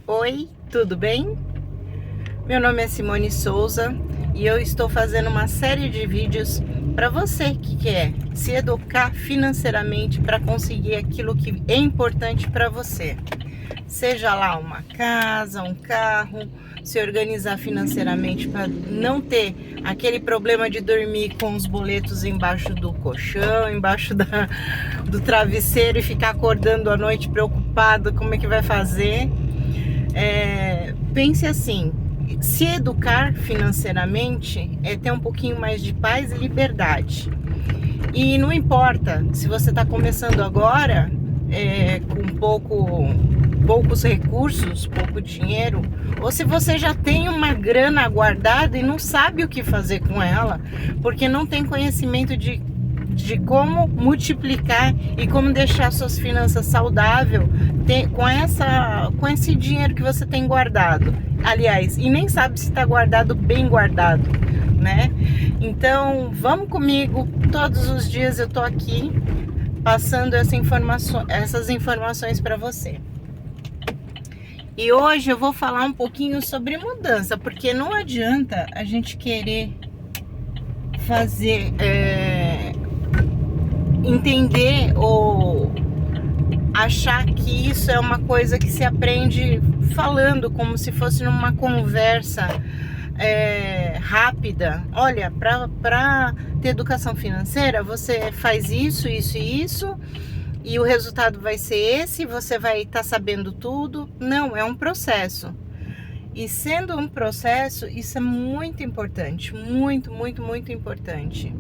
Oi, tudo bem? Meu nome é Simone Souza e eu estou fazendo uma série de vídeos para você que quer se educar financeiramente para conseguir aquilo que é importante para você. Seja lá uma casa, um carro, se organizar financeiramente para não ter aquele problema de dormir com os boletos embaixo do colchão, embaixo do travesseiro e ficar acordando à noite preocupado como é que vai fazer. Pense assim, se educar financeiramente é ter um pouquinho mais de paz e liberdade. E não importa se você está começando agora, com poucos recursos, pouco dinheiro, ou se você já tem uma grana guardada e não sabe o que fazer com ela, porque não tem conhecimento de como multiplicar e como deixar suas finanças saudáveis com esse dinheiro que você tem guardado. Aliás, e nem sabe se está guardado, bem guardado, né? Então, vamos comigo. Todos os dias eu tô aqui passando essas informações para você. E hoje eu vou falar um pouquinho sobre mudança, porque não adianta a gente querer fazer... entender ou achar que isso é uma coisa que se aprende falando, como se fosse numa conversa rápida. Olha, para ter educação financeira, você faz isso, isso e isso, e o resultado vai ser esse, você vai estar sabendo tudo. Não, é um processo. E sendo um processo, isso é muito importante, muito, muito, muito importante.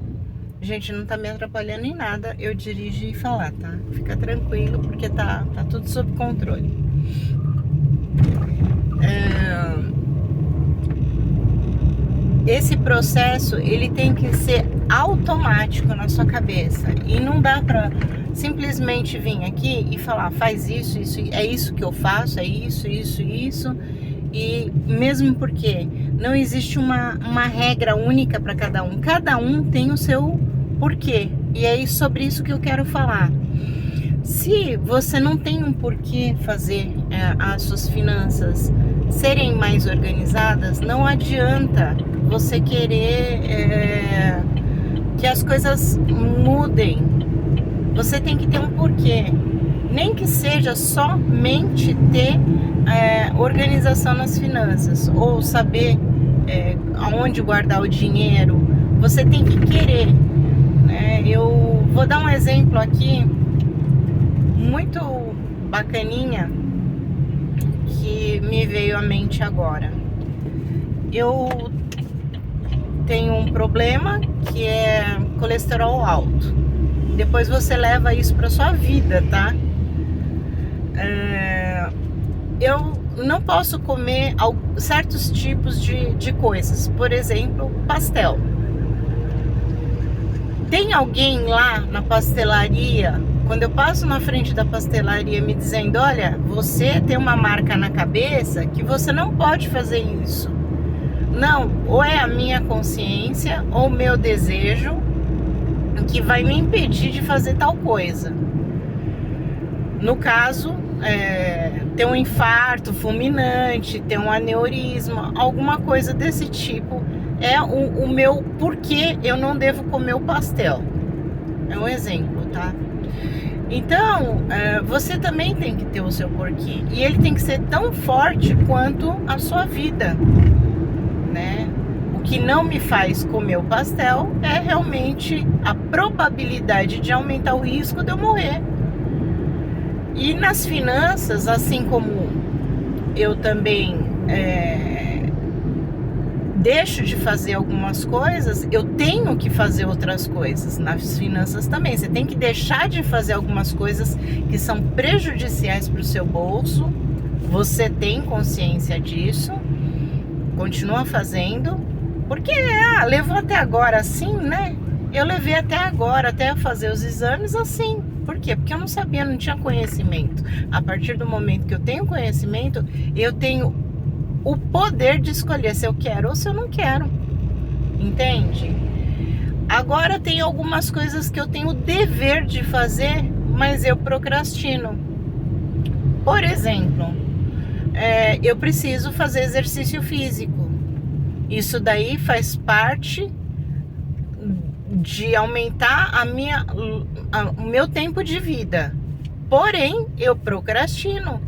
Gente, não tá me atrapalhando em nada eu dirigir e falar, tá? Fica tranquilo, porque tá tudo sob controle. Esse processo, ele tem que ser automático na sua cabeça. E não dá pra simplesmente vir aqui e falar, faz isso, isso, é isso que eu faço, é isso, isso, isso. E mesmo porque não existe uma regra única para cada um. Cada um tem o seu porquê. E é sobre isso que eu quero falar. Se você não tem um porquê fazer as suas finanças serem mais organizadas, não adianta você querer que as coisas mudem. Você tem que ter um porquê. Nem que seja somente ter organização nas finanças, ou saber aonde guardar o dinheiro. Você tem que querer, né? Eu vou dar um exemplo aqui muito bacaninha que me veio à mente agora. Eu tenho um problema que é colesterol alto. Depois você leva isso para sua vida, tá? Eu não posso comer certos tipos de coisas. Por exemplo, pastel. Tem alguém lá na pastelaria, quando eu passo na frente da pastelaria me dizendo, olha, você tem uma marca na cabeça que você não pode fazer isso. Não, ou é a minha consciência ou o meu desejo que vai me impedir de fazer tal coisa. No caso, ter um infarto fulminante, ter um aneurisma, alguma coisa desse tipo, é o meu porquê eu não devo comer o pastel. É um exemplo, tá? Então, você também tem que ter o seu porquê. E ele tem que ser tão forte quanto a sua vida, né? O que não me faz comer o pastel é realmente a probabilidade de aumentar o risco de eu morrer. E nas finanças, assim como eu também deixo de fazer algumas coisas, eu tenho que fazer outras coisas. Nas finanças também, você tem que deixar de fazer algumas coisas que são prejudiciais para o seu bolso. Você tem consciência disso, continua fazendo, porque levou até agora assim, né? Eu levei até agora, até fazer os exames assim. Por quê? Porque eu não sabia, não tinha conhecimento. A partir do momento que eu tenho conhecimento, eu tenho o poder de escolher se eu quero ou se eu não quero. Entende? Agora tem algumas coisas que eu tenho o dever de fazer, mas eu procrastino. Por exemplo, eu preciso fazer exercício físico. Isso daí faz parte de aumentar o meu tempo de vida. Porém, eu procrastino.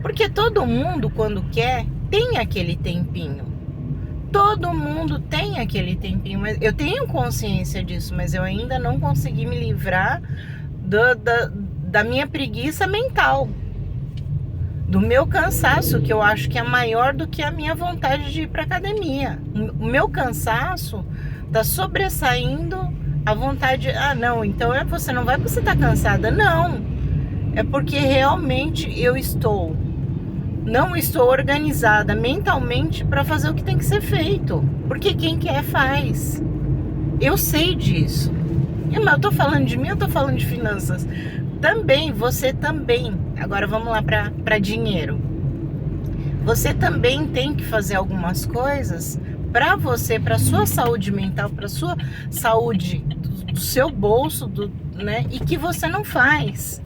Porque todo mundo, quando quer, tem aquele tempinho. Todo mundo tem aquele tempinho. Mas eu tenho consciência disso, mas eu ainda não consegui me livrar da minha preguiça mental. Do meu cansaço, que eu acho que é maior do que a minha vontade de ir para academia. O meu cansaço tá sobressaindo a vontade. Ah, não, então você não vai porque você tá cansada. Não, é porque realmente não estou organizada mentalmente para fazer o que tem que ser feito. Porque quem quer faz. Eu sei disso. Mas eu tô falando de mim, eu tô falando de finanças. Também, você também. Agora vamos lá para dinheiro. Você também tem que fazer algumas coisas para você, para sua saúde mental, para sua saúde do seu bolso, né? E que você não faz.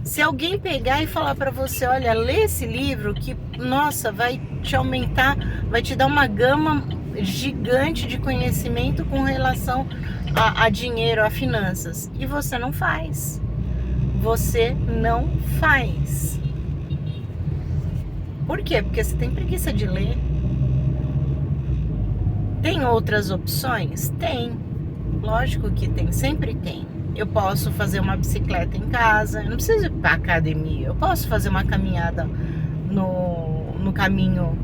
Se alguém pegar e falar para você, olha, lê esse livro que, nossa, vai te aumentar, vai te dar uma gama gigante de conhecimento com relação a dinheiro, a finanças, e você não faz. Você não faz. Por quê? Porque você tem preguiça de ler. Tem outras opções? Tem. Lógico que tem, sempre tem. Eu posso fazer uma bicicleta em casa, eu não preciso ir para academia. Eu posso fazer uma caminhada no caminho,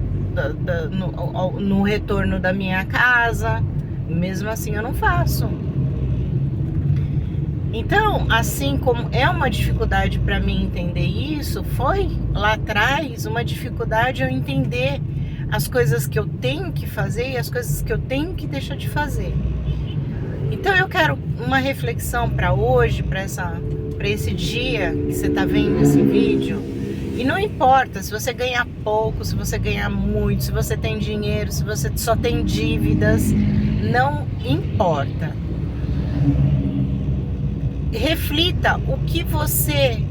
no retorno da minha casa. Mesmo assim eu não faço. Então, assim como é uma dificuldade para mim entender isso, foi lá atrás uma dificuldade eu entender as coisas que eu tenho que fazer e as coisas que eu tenho que deixar de fazer. Então eu quero uma reflexão para hoje, para esse dia que você está vendo esse vídeo. E não importa se você ganha pouco, se você ganha muito, se você tem dinheiro, se você só tem dívidas, não importa. Reflita o que você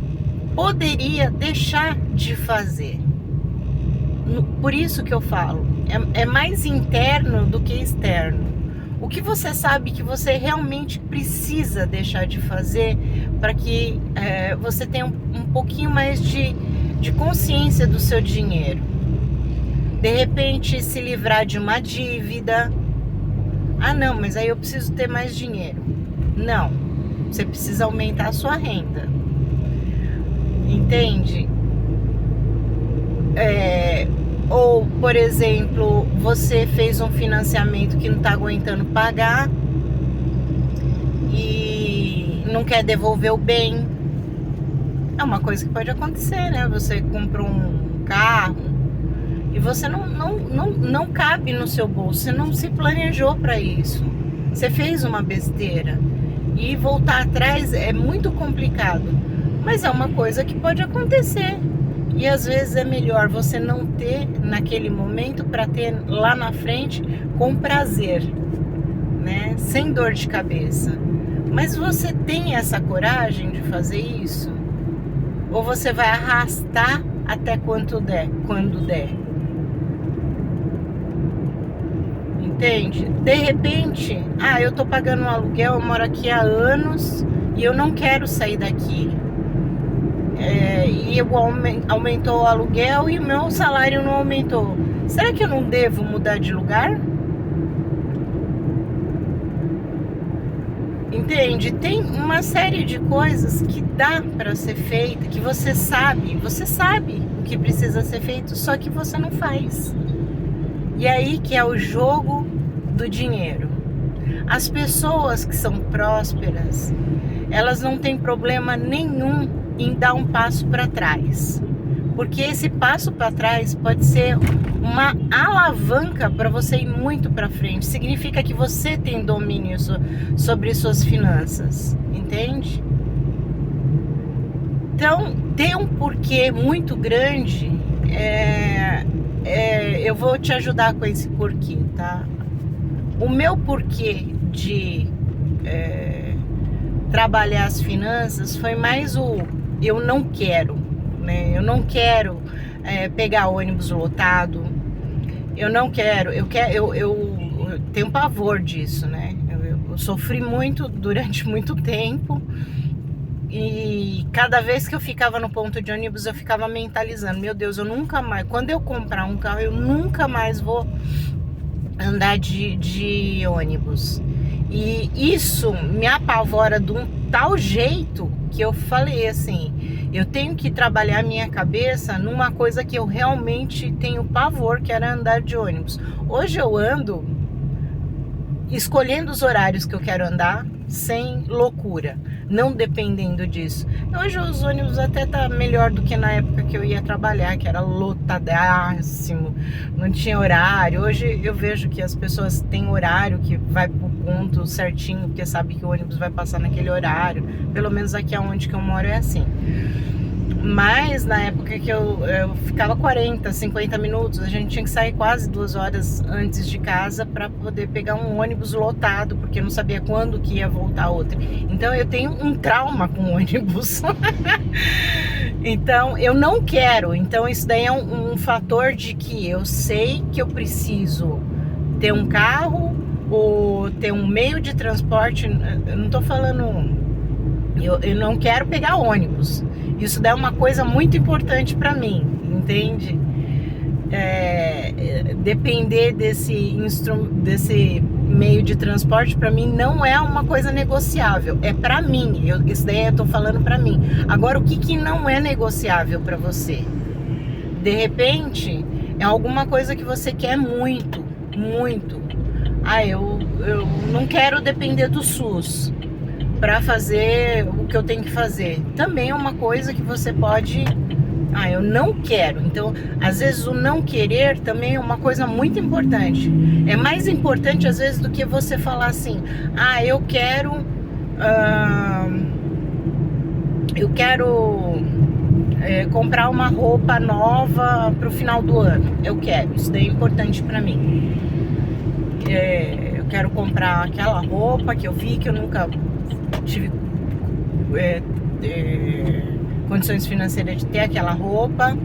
poderia deixar de fazer. Por isso que eu falo, é mais interno do que externo. O que você sabe que você realmente precisa deixar de fazer para que você tenha um pouquinho mais de consciência do seu dinheiro. De repente, se livrar de uma dívida. Ah, não, mas aí eu preciso ter mais dinheiro. Não, você precisa aumentar a sua renda. Entende? Ou, por exemplo, você fez um financiamento que não está aguentando pagar e não quer devolver o bem. É uma coisa que pode acontecer, né? Você comprou um carro e você não cabe no seu bolso, você não se planejou para isso. Você fez uma besteira. E voltar atrás é muito complicado, mas é uma coisa que pode acontecer. E às vezes é melhor você não ter naquele momento para ter lá na frente com prazer, né? Sem dor de cabeça. Mas você tem essa coragem de fazer isso? Ou você vai arrastar até quando der? Entende? De repente, eu tô pagando um aluguel, eu moro aqui há anos e eu não quero sair daqui. E aumentou o aluguel e o meu salário não aumentou. Será que eu não devo mudar de lugar? Entende? Tem uma série de coisas que dá para ser feita, que você sabe o que precisa ser feito, só que você não faz. E aí que é o jogo do dinheiro. As pessoas que são prósperas, elas não têm problema nenhum em dar um passo para trás, porque esse passo para trás pode ser uma alavanca para você ir muito para frente. Significa que você tem domínio sobre suas finanças, entende? Então tem um porquê muito grande. Eu vou te ajudar com esse porquê, tá? O meu porquê de trabalhar as finanças foi mais eu não quero, né? Eu não quero pegar ônibus lotado. Eu não quero, eu tenho pavor disso, né? Eu sofri muito durante muito tempo. E cada vez que eu ficava no ponto de ônibus, eu ficava mentalizando: meu Deus, eu nunca mais, quando eu comprar um carro, eu nunca mais vou andar de ônibus. E isso me apavora de um tal jeito que eu falei assim: eu tenho que trabalhar minha cabeça numa coisa que eu realmente tenho pavor, que era andar de ônibus. Hoje eu ando escolhendo os horários que eu quero andar, sem loucura, não dependendo disso. Hoje os ônibus até tá melhor do que na época que eu ia trabalhar, que era lotadíssimo, não tinha horário. Hoje eu vejo que as pessoas têm horário, que vai pro ponto certinho, porque sabe que o ônibus vai passar naquele horário. Pelo menos aqui onde que eu moro é assim. Mas na época que eu ficava 40, 50 minutos, a gente tinha que sair quase 2 horas antes de casa para poder pegar um ônibus lotado, porque eu não sabia quando que ia voltar outro. Então eu tenho um trauma com ônibus. Então eu não quero. Então isso daí é um fator de que eu sei que eu preciso ter um carro ou ter um meio de transporte. Eu não tô falando... Eu não quero pegar ônibus. Isso daí é uma coisa muito importante para mim, entende? Depender desse meio de transporte para mim não é uma coisa negociável. É para mim. Isso daí eu tô falando para mim. Agora, o que não é negociável para você? De repente, é alguma coisa que você quer muito, muito. Eu não quero depender do SUS para fazer o que eu tenho que fazer. Também é uma coisa que você pode... eu não quero. Então, às vezes o não querer também é uma coisa muito importante. É mais importante às vezes do que você falar assim: eu quero comprar uma roupa nova pro final do ano. Eu quero. Isso daí é importante para mim. Eu quero comprar aquela roupa que eu vi que eu nunca tive condições financeiras de ter aquela roupa.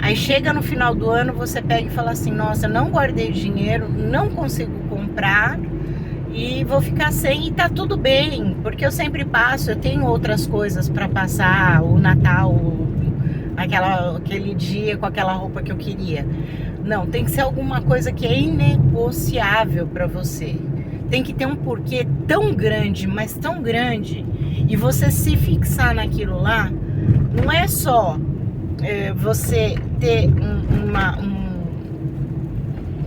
Aí chega no final do ano, você pega e fala assim: nossa, não guardei dinheiro, não consigo comprar e vou ficar sem. E tá tudo bem, porque eu sempre passo, eu tenho outras coisas para passar, o Natal, aquele dia com aquela roupa que eu queria. Não, tem que ser alguma coisa que é inegociável para você. Tem que ter um porquê tão grande, mas tão grande, e você se fixar naquilo lá. Não é só você ter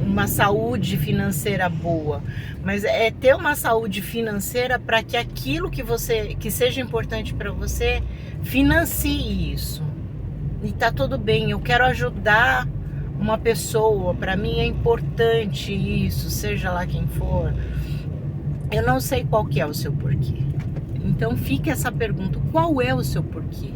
uma saúde financeira boa, mas é ter uma saúde financeira para que aquilo que seja importante para você financie isso. E tá tudo bem. Eu quero ajudar uma pessoa, para mim é importante isso, seja lá quem for. Eu não sei qual que é o seu porquê. Então fica essa pergunta: qual é o seu porquê?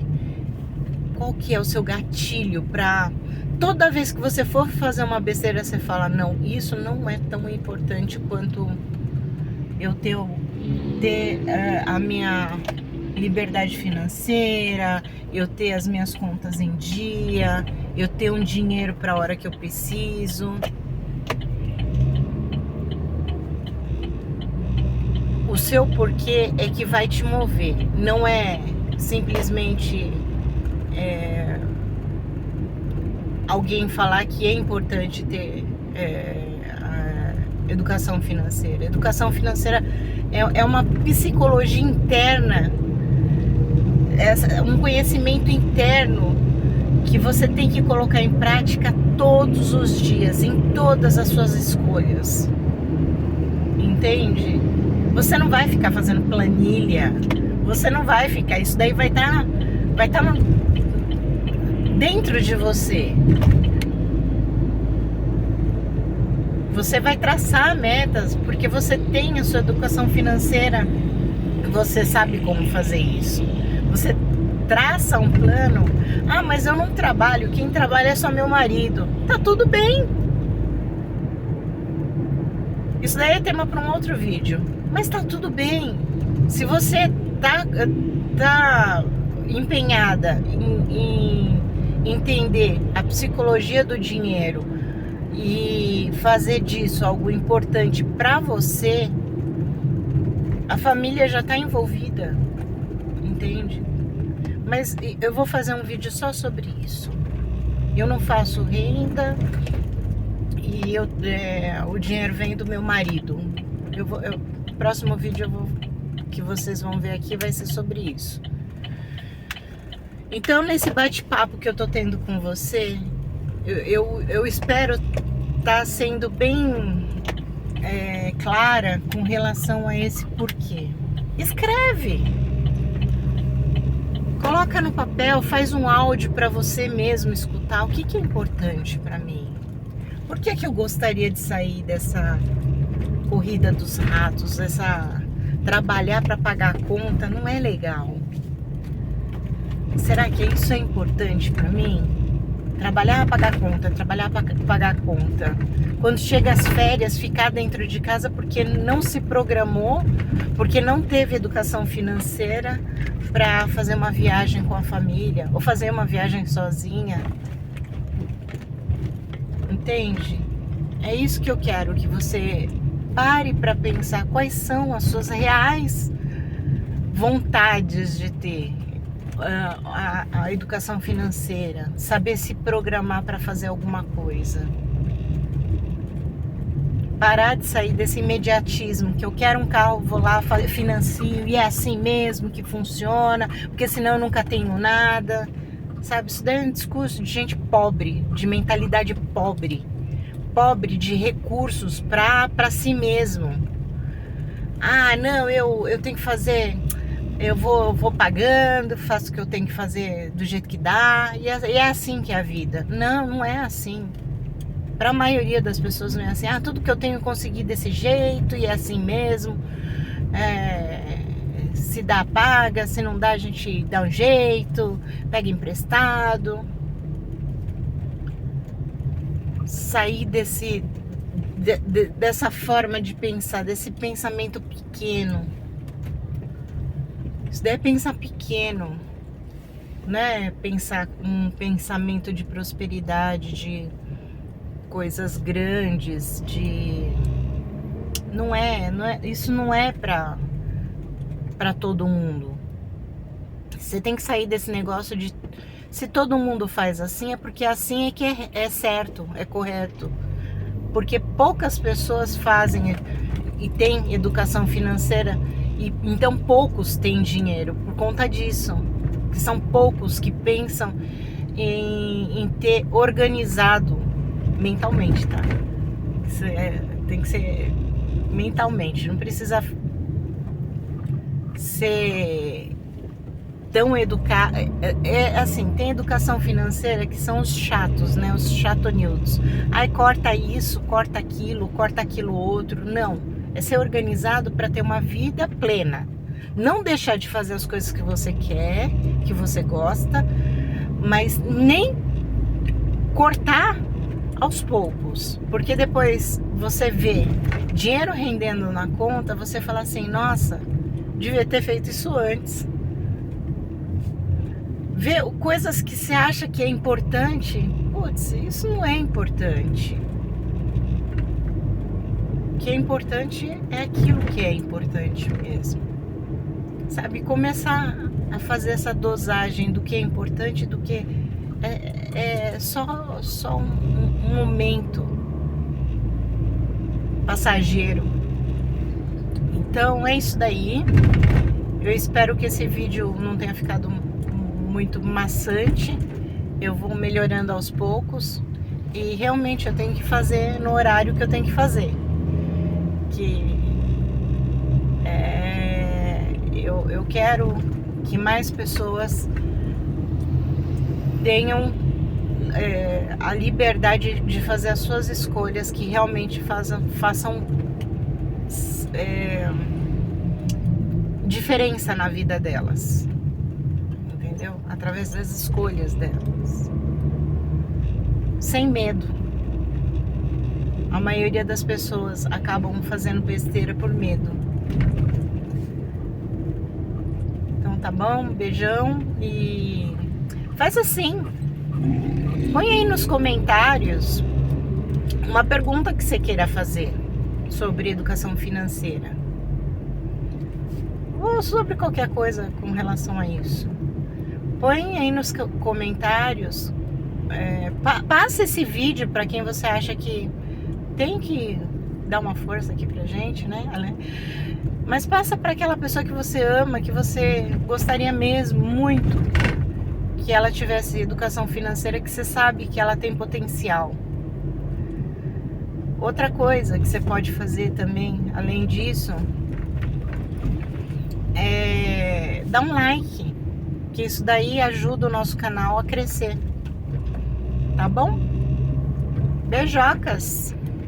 Qual que é o seu gatilho para toda vez que você for fazer uma besteira, você fala: não, isso não é tão importante quanto eu ter a minha liberdade financeira, eu ter as minhas contas em dia, eu ter um dinheiro para a hora que eu preciso. O seu porquê é que vai te mover. Não é simplesmente alguém falar que é importante ter educação financeira. Educação financeira é uma psicologia interna, um conhecimento interno que você tem que colocar em prática todos os dias, em todas as suas escolhas. Entende? Você não vai ficar fazendo planilha, você não vai ficar, isso daí vai estar dentro de você. Você vai traçar metas, porque você tem a sua educação financeira, você sabe como fazer isso. Você traça um plano. Mas eu não trabalho, quem trabalha é só meu marido. Tá tudo bem. Isso daí é tema para um outro vídeo. Mas tá tudo bem. Se você tá empenhada em entender a psicologia do dinheiro e fazer disso algo importante para você, a família já está envolvida, entende? Mas eu vou fazer um vídeo só sobre isso. Eu não faço renda e o dinheiro vem do meu marido. O próximo vídeo que vocês vão ver aqui vai ser sobre isso. Então, nesse bate-papo que eu tô tendo com você, eu espero estar sendo bem clara com relação a esse porquê. Escreve! Coloca no papel, faz um áudio para você mesmo escutar o que é importante para mim. Por que eu gostaria de sair dessa corrida dos ratos, trabalhar para pagar a conta não é legal. Será que isso é importante para mim? Trabalhar para pagar conta, trabalhar para pagar conta. Quando chega as férias, ficar dentro de casa porque não se programou, porque não teve educação financeira para fazer uma viagem com a família ou fazer uma viagem sozinha. Entende? É isso que eu quero, que você pare para pensar quais são as suas reais vontades de ter a educação financeira, saber se programar para fazer alguma coisa. Parar de sair desse imediatismo, que eu quero um carro, vou lá, financio, e é assim mesmo que funciona, porque senão eu nunca tenho nada. Sabe, isso daí é um discurso de gente pobre, de mentalidade pobre de recursos para si mesmo. Ah, não, eu tenho que fazer, eu vou pagando, faço o que eu tenho que fazer do jeito que dá, e é assim que é a vida. Não é assim. Para a maioria das pessoas não é assim. Ah, tudo que eu tenho eu consegui desse jeito e é assim mesmo. Se dá, paga. Se não dá, a gente dá um jeito. Pega emprestado. Sair dessa forma de pensar, desse pensamento pequeno. Isso daí é pensar pequeno. Né? Pensar um pensamento de prosperidade, de coisas grandes, isso não é para todo mundo. Você tem que sair desse negócio de se todo mundo faz assim, é porque assim é que é certo, é correto. Porque poucas pessoas fazem e têm educação financeira, e então poucos têm dinheiro por conta disso. Que são poucos que pensam em ter organizado mentalmente, tá? Isso tem que ser mentalmente, não precisa ser tão educado. Assim, tem educação financeira que são os chatos, né? Os chatonildos. Aí corta isso, corta aquilo outro. Não, é ser organizado para ter uma vida plena. Não deixar de fazer as coisas que você quer, que você gosta, mas nem cortar aos poucos, porque depois você vê dinheiro rendendo na conta, você fala assim, nossa, devia ter feito isso antes. Vê coisas que você acha que é importante, putz, isso não é importante. O que é importante é aquilo que é importante mesmo. Sabe, começar a fazer essa dosagem do que é importante, do que é só um momento passageiro. Então é isso daí. Eu espero que esse vídeo não tenha ficado muito maçante. Eu vou melhorando aos poucos e realmente eu tenho que fazer no horário que eu tenho que fazer. Eu quero que mais pessoas tenham a liberdade de fazer as suas escolhas, que realmente façam diferença na vida delas, entendeu? Através das escolhas delas, sem medo. A maioria das pessoas acabam fazendo besteira por medo. Então tá bom, beijão e faz assim. Põe aí nos comentários uma pergunta que você queira fazer sobre educação financeira. Ou sobre qualquer coisa com relação a isso. Põe aí nos comentários, passa esse vídeo para quem você acha que tem que dar uma força aqui pra gente, né? Mas passa para aquela pessoa que você ama, que você gostaria mesmo muito que ela tivesse educação financeira, que você sabe que ela tem potencial. Outra coisa que você pode fazer também, além disso, é dar um like, que isso daí ajuda o nosso canal a crescer. Tá bom? Beijocas!